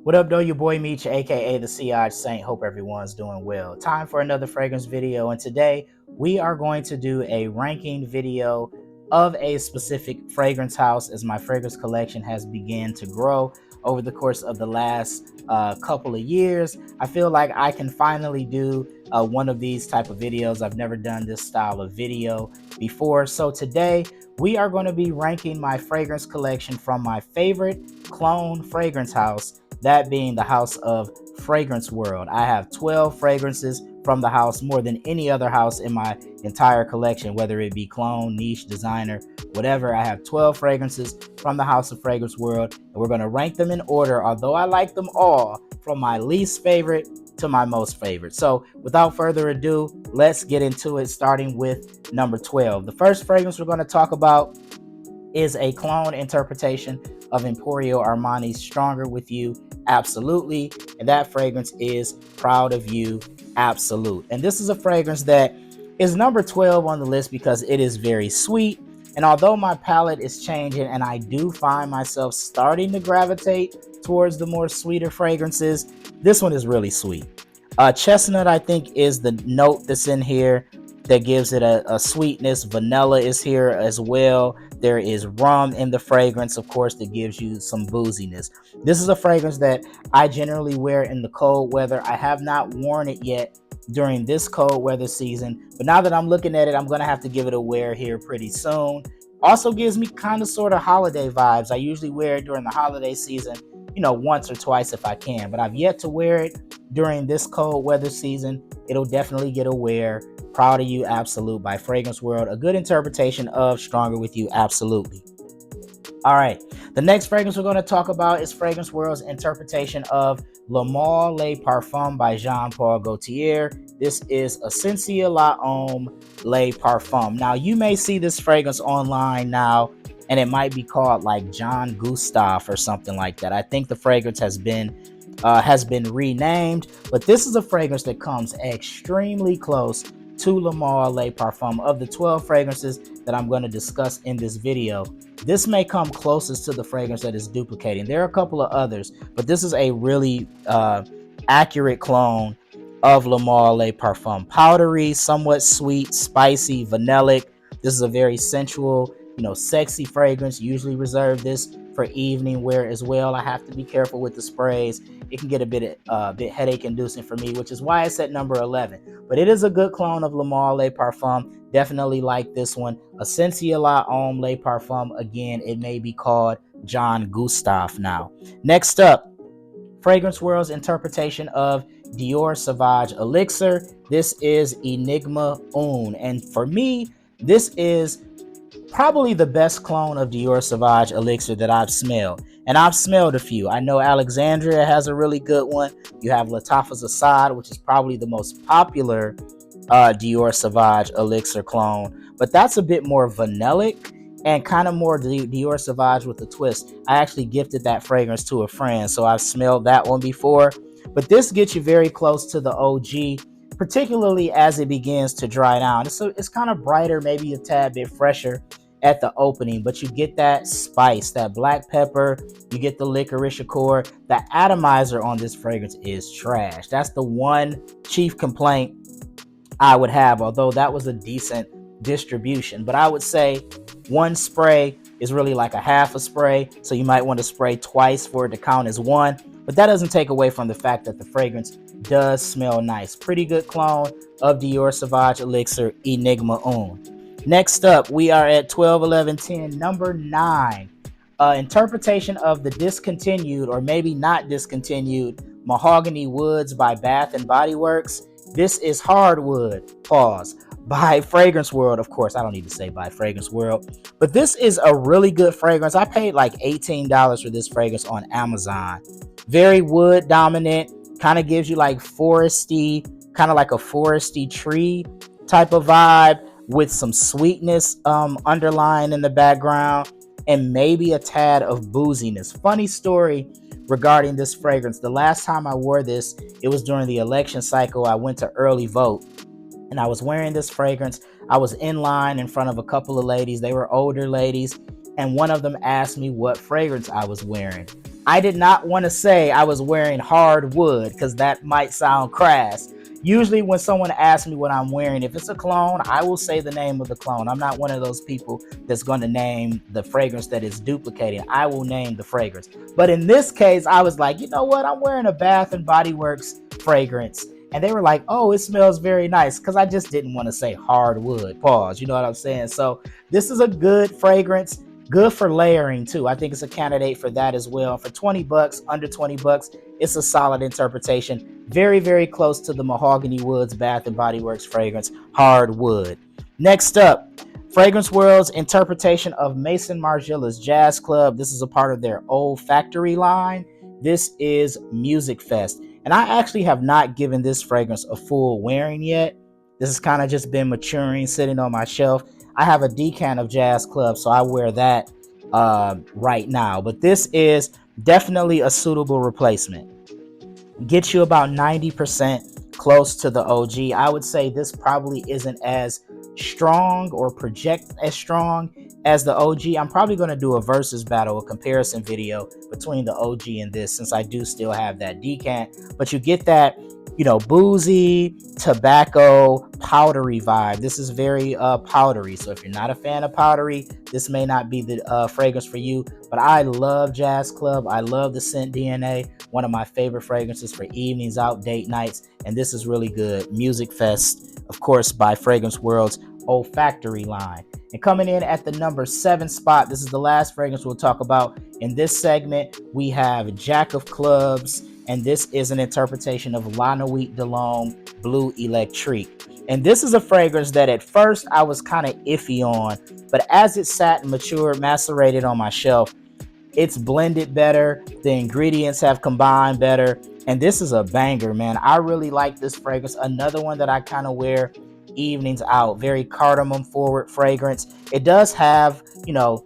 What up, though? Your boy Meech, aka the Siage Saint. Hope everyone's doing well. Time for another fragrance video, and today we are going to do a ranking video of a specific fragrance house as my fragrance collection has begun to grow over the course of the last couple of years. I feel like I can finally do one of these type of videos. I've never done this style of video before, so today we are going to be ranking my fragrance collection from my favorite clone fragrance house, that being the house of Fragrance World. I have 12 fragrances from the house, more than any other house in my entire collection, whether it be clone, niche, designer, whatever. I have 12 fragrances from the house of Fragrance World, and we're going to rank them in order, although I like them all, from my least favorite to my most favorite. So without further ado, let's get into it, starting with number 12. The first fragrance we're going to talk about is a clone interpretation of Emporio Armani's Stronger With You Absolutely, and that fragrance is Proud of You Absolute. And this is a fragrance that is number 12 on the list because it is very sweet, and although my palate is changing and I do find myself starting to gravitate towards the more sweeter fragrances, this one is really sweet. Chestnut, I think, is the note that's in here that gives it a sweetness. Vanilla is here as well. There is rum in the fragrance, of course, that gives you some booziness. This is a fragrance that I generally wear in the cold weather. I have not worn it yet during this cold weather season, but now that I'm looking at it, I'm going to have to give it a wear here pretty soon. Also gives me kind of sort of holiday vibes. I usually wear it during the holiday season, once or twice if I can, but I've yet to wear it during this cold weather season. It'll definitely get a wear. Proud of You Absolute by Fragrance World, a good interpretation of Stronger With You Absolutely. All right, the next fragrance we're going to talk about is Fragrance World's interpretation of Le Male Le Parfum by Jean Paul Gaultier. This is Essentia La Homme Le Parfum. Now, you may see this fragrance online now, and it might be called like John Gustave or something like that. I think the fragrance has been renamed, but this is a fragrance that comes extremely close to Le Male Le Parfum. Of the 12 fragrances that I'm going to discuss in this video, this may come closest to the fragrance that is duplicating. There are a couple of others, but this is a really accurate clone of Le Male Le Parfum. Powdery, somewhat sweet, spicy, vanillic. This is a very sensual, sexy fragrance. Usually reserve this for evening wear as well. I have to be careful with the sprays. It can get a bit headache inducing for me, which is why it's at number 11. But it is a good clone of Le Male Le Parfum. Definitely like this one. Essentia La Homme Le Parfum. Again, it may be called John Gustave now. Next up, Fragrance World's interpretation of Dior Sauvage Elixir. This is Enigma Un. And for me, this is probably the best clone of Dior Sauvage Elixir that I've smelled. And I've smelled a few. I know Alexandria has a really good one. You have Lattafa's Assad, which is probably the most popular Dior Sauvage Elixir clone. But that's a bit more vanillic and kind of more Dior Sauvage with a twist. I actually gifted that fragrance to a friend, so I've smelled that one before. But this gets you very close to the OG, particularly as it begins to dry down. It's kind of brighter, maybe a tad bit fresher at the opening, but you get that spice, that black pepper, you get the licorice accord. The atomizer on this fragrance is trash. That's the one chief complaint I would have, although that was a decent distribution. But I would say one spray is really like a half a spray, so you might want to spray twice for it to count as one. But that doesn't take away from the fact that the fragrance does smell nice. Pretty good clone of Dior Sauvage Elixir, Enigma Un. Next up, we are at 12, 11, 10, number 9. Interpretation of the discontinued, or maybe not discontinued, Mahogany Woods by Bath and Body Works. This is Hardwood, pause, by Fragrance World. Of course, I don't need to say by Fragrance World, but this is a really good fragrance. I paid like $18 for this fragrance on Amazon. Very wood dominant, kind of gives you like foresty, kind of like a foresty tree type of vibe, with some sweetness underlying in the background, and maybe a tad of booziness. Funny story regarding this fragrance. The last time I wore this, it was during the election cycle. I went to early vote, and I was wearing this fragrance. I was in line in front of a couple of ladies. They were older ladies, and one of them asked me what fragrance I was wearing. I did not want to say I was wearing hardwood because that might sound crass. Usually when someone asks me what I'm wearing, if it's a clone, I will say the name of the clone. I'm not one of those people that's going to name the fragrance that is duplicating. I will name the fragrance. But in this case, I was like, you know what? I'm wearing a Bath and Body Works fragrance. And they were like, oh, it smells very nice, because I just didn't want to say hardwood. Pause. You know what I'm saying? So this is a good fragrance. Good for layering too. I think it's a candidate for that as well. For 20 bucks, under 20 bucks, it's a solid interpretation. Very, very close to the Mahogany Woods Bath and Body Works fragrance, Hardwood. Next up, Fragrance World's interpretation of Maison Margiela's Jazz Club. This is a part of their Olfactory line. This is Music Fest. And I actually have not given this fragrance a full wearing yet. This has kind of just been maturing, sitting on my shelf. I have a decant of Jazz Club, so I wear that right now. But this is definitely a suitable replacement. Gets you about 90% close to the OG. I would say this probably isn't as strong or project as strong as the OG. I'm probably going to do a versus battle, a comparison video between the OG and this, since I do still have that decant. But you get that, you know, boozy, tobacco, powdery vibe. This is very powdery. So if you're not a fan of powdery, this may not be the fragrance for you. But I love Jazz Club. I love the scent DNA. One of my favorite fragrances for evenings out, date nights. And this is really good. Music Fest, of course, by Fragrance World's Olfactory line. And coming in at the number 7 spot, this is the last fragrance we'll talk about in this segment. We have Jack of Clubs. And this is an interpretation of La Nuit de l'Homme Bleu Electrique. And this is a fragrance that at first I was kind of iffy on, but as it sat and matured, macerated on my shelf, it's blended better. The ingredients have combined better. And this is a banger, man. I really like this fragrance. Another one that I kind of wear evenings out. Very cardamom forward fragrance. It does have, you know,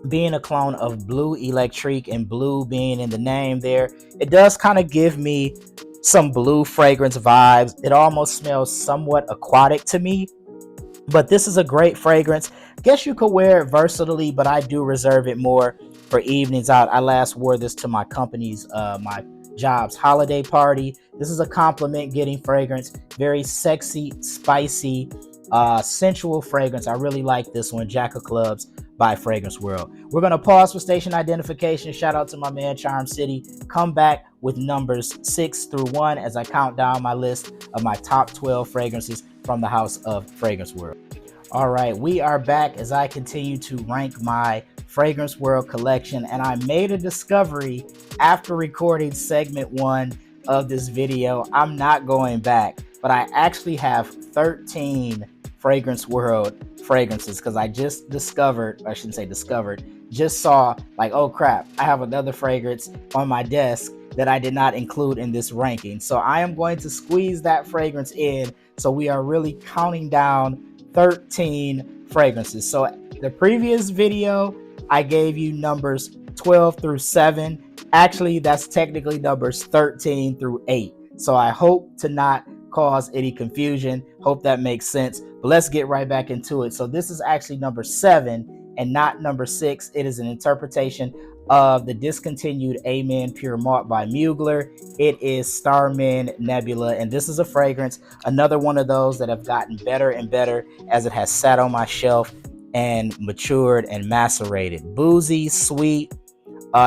being a clone of Bleu Electrique and blue being in the name there, it does kind of give me some blue fragrance vibes. It almost smells somewhat aquatic to me, but this is a great fragrance. Guess you could wear it versatilely, but I do reserve it more for evenings out. I last wore this to my company's, my job's holiday party. This is a compliment getting fragrance. Very sexy, spicy, sensual fragrance. I really like this one, Jack of Clubs by Fragrance World. We're going to pause for station identification. Shout out to my man Charm City. Come back with numbers 6 through 1 as I count down my list of my top 12 fragrances from the house of Fragrance World. All right, we are back as I continue to rank my Fragrance World collection, and I made a discovery after recording segment 1 of this video. I'm not going back, but I actually have 13 Fragrance World fragrances because I just discovered, I shouldn't say discovered, just saw like, oh crap, I have another fragrance on my desk that I did not include in this ranking. So I am going to squeeze that fragrance in. So we are really counting down 13 fragrances. So the previous video, I gave you numbers 12 through 7. Actually, that's technically numbers 13 through 8. So I hope to not cause any confusion. Hope that makes sense. But let's get right back into it. So this is actually number 7 and not number 6. It is an interpretation of the discontinued Amen Pure Malt by Mugler. It is Starman Nebula, and this is a fragrance, another one of those that have gotten better and better as it has sat on my shelf and matured and macerated. Boozy, sweet.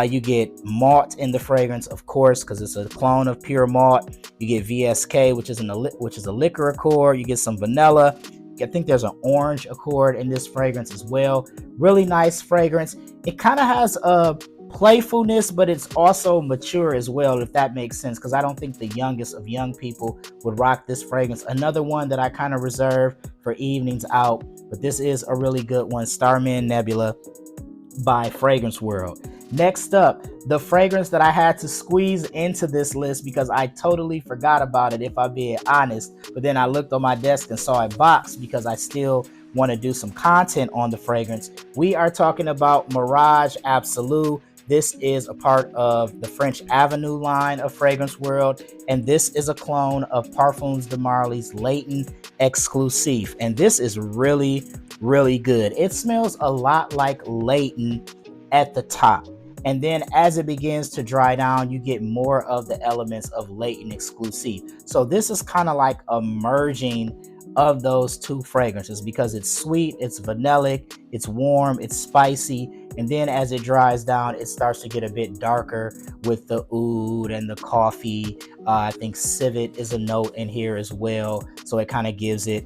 You get malt in the fragrance, of course, because it's a clone of Pure Malt. You get VSK, which is a liquor accord. You get some vanilla. I think there's an orange accord in this fragrance as well. Really nice fragrance. It kind of has a playfulness, but it's also mature as well, if that makes sense, because I don't think the youngest of young people would rock this fragrance. Another one that I kind of reserve for evenings out, but this is a really good one, Starman Nebula by Fragrance World. Next up, the fragrance that I had to squeeze into this list because I totally forgot about it, if I'm being honest, but then I looked on my desk and saw it boxed because I still want to do some content on the fragrance. We are talking about Mirage Absolu. This is a part of the French Avenue line of Fragrance World, and this is a clone of Parfums de Marly's Latent Exclusive, and this is really, really good. It smells a lot like Latent at the top. And then as it begins to dry down, you get more of the elements of latent exclusive. So this is kind of like a merging of those two fragrances because it's sweet, it's vanillic, it's warm, it's spicy. And then as it dries down, it starts to get a bit darker with the oud and the coffee. I think civet is a note in here as well. So it kind of gives it,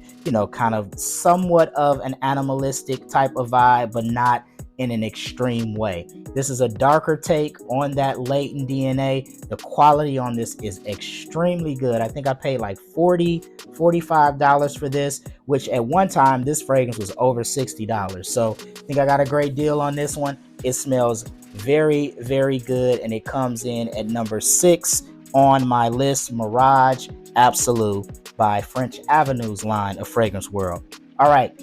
kind of somewhat of an animalistic type of vibe, but not in an extreme way. This is a darker take on that latent DNA. The quality on this is extremely good. I think I paid like $45 for this, which at one time this fragrance was over $60. So I think I got a great deal on this one. It smells very, very good, and it comes in at number 6 on my list, Mirage Absolute by French Avenue's line of Fragrance World. All right,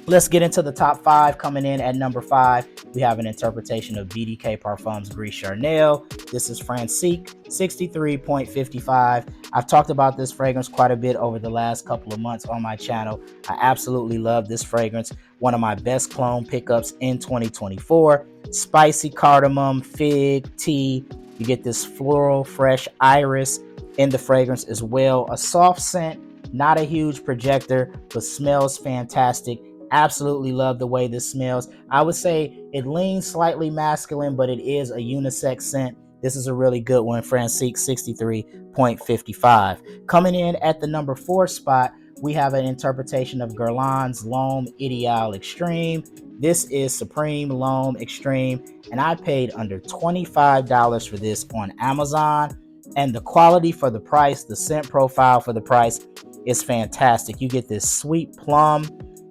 let's get into the top 5. Coming in at number 5, we have an interpretation of BDK Parfums Gris Charnel. This is Francique 63.55. I've talked about this fragrance quite a bit over the last couple of months on my channel. I absolutely love this fragrance. One of my best clone pickups in 2024. Spicy cardamom, fig, tea. You get this floral, fresh iris in the fragrance as well. A soft scent, not a huge projector, but smells fantastic. Absolutely love the way this smells. I would say it leans slightly masculine, but it is a unisex scent. This is a really good one, Francique 63.55. Coming in at the number 4 spot, we have an interpretation of Guerlain's L'Homme Ideal Extreme. This is Supreme L'Homme Extreme, and I paid under $25 for this on Amazon. And the quality for the price, the scent profile for the price is fantastic. You get this sweet plum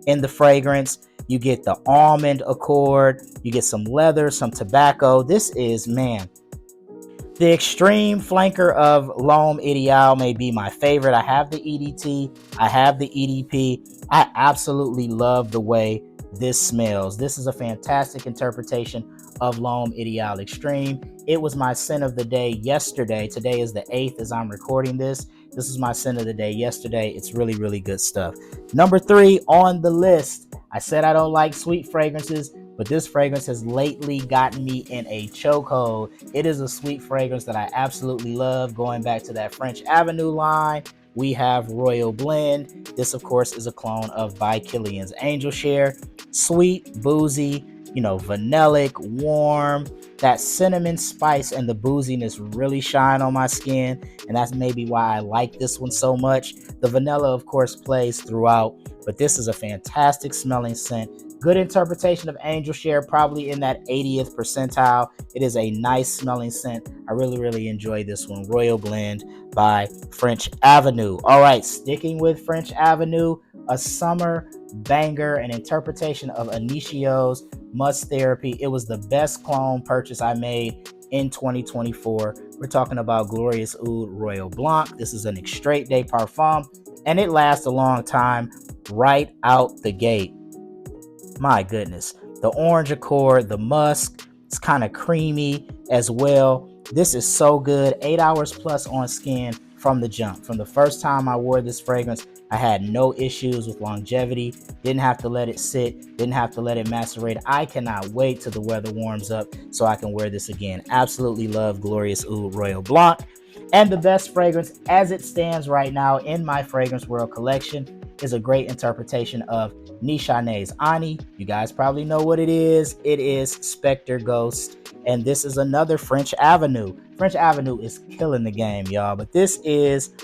in the fragrance. You get the almond accord. You get some leather, some tobacco. This is, man, the extreme flanker of L'Homme Ideal may be my favorite. I have the EDT. I have the EDP. I absolutely love the way this smells. This is a fantastic interpretation of L'Homme Ideal Extreme. It was my scent of the day yesterday. Today is the 8th as I'm recording this. This is my scent of the day yesterday. It's really, really good stuff. Number 3 on the list. I said I don't like sweet fragrances, but this fragrance has lately gotten me in a chokehold. It is a sweet fragrance that I absolutely love. Going back to that French Avenue line, we have Royal Blend. This, of course, is a clone of By Kilian's Angel Share. Sweet, boozy, vanillic, warm. That cinnamon spice and the booziness really shine on my skin, and that's maybe why I like this one so much. The vanilla, of course, plays throughout, but this is a fantastic smelling scent. Good interpretation of Angel Share, probably in that 80th percentile. It is a nice smelling scent. I really, really enjoy this one. Royal Blend by French Avenue. All right, sticking with French Avenue, a summer banger, an interpretation of Initio's Must Therapy. It was the best clone purchase I made in 2024. We're talking about Glorious Oud Royal Blanc. This is an extrait de parfum, and it lasts a long time right out the gate. My goodness. The orange accord, the musk, it's kind of creamy as well. This is so good. 8 hours plus on skin from the jump. From the first time I wore this fragrance, I had no issues with longevity. Didn't have to let it sit. Didn't have to let it macerate. I cannot wait till the weather warms up so I can wear this again. Absolutely love Glorious Oud Royal Blanc. And the best fragrance as it stands right now in my Fragrance World collection is a great interpretation of Nichané's Ani. You guys probably know what it is. It is Spectre Ghost. And this is another French Avenue. French Avenue is killing the game, y'all. But this is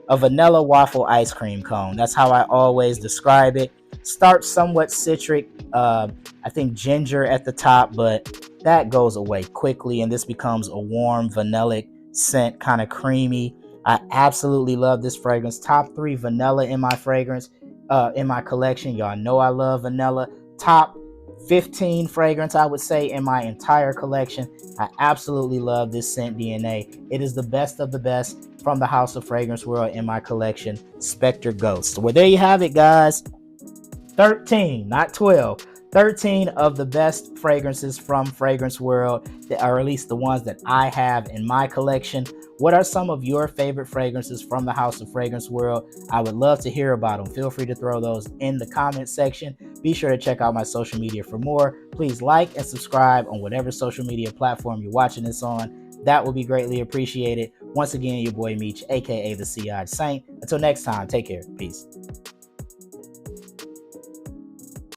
a vanilla waffle ice cream cone. That's how I always describe it. Starts somewhat citric. I think ginger at the top, but that goes away quickly. And this becomes a warm vanillic scent, kind of creamy. I absolutely love this fragrance. Top 3 vanilla in my fragrance, in my collection. Y'all know I love vanilla. Top 15 fragrance, I would say, in my entire collection. I absolutely love this scent DNA. It is the best of the best from the House of Fragrance World in my collection, Spectre Ghost. Well, there you have it, guys. 13, not 12. 13 of the best fragrances from Fragrance World, or at least the ones that I have in my collection. What are some of your favorite fragrances from the House of Fragrance World? I would love to hear about them. Feel free to throw those in the comment section. Be sure to check out my social media for more. Please like and subscribe on whatever social media platform you're watching this on. That will be greatly appreciated. Once again, your boy Meech, aka the Sea Saint. Until next time, take care. Peace.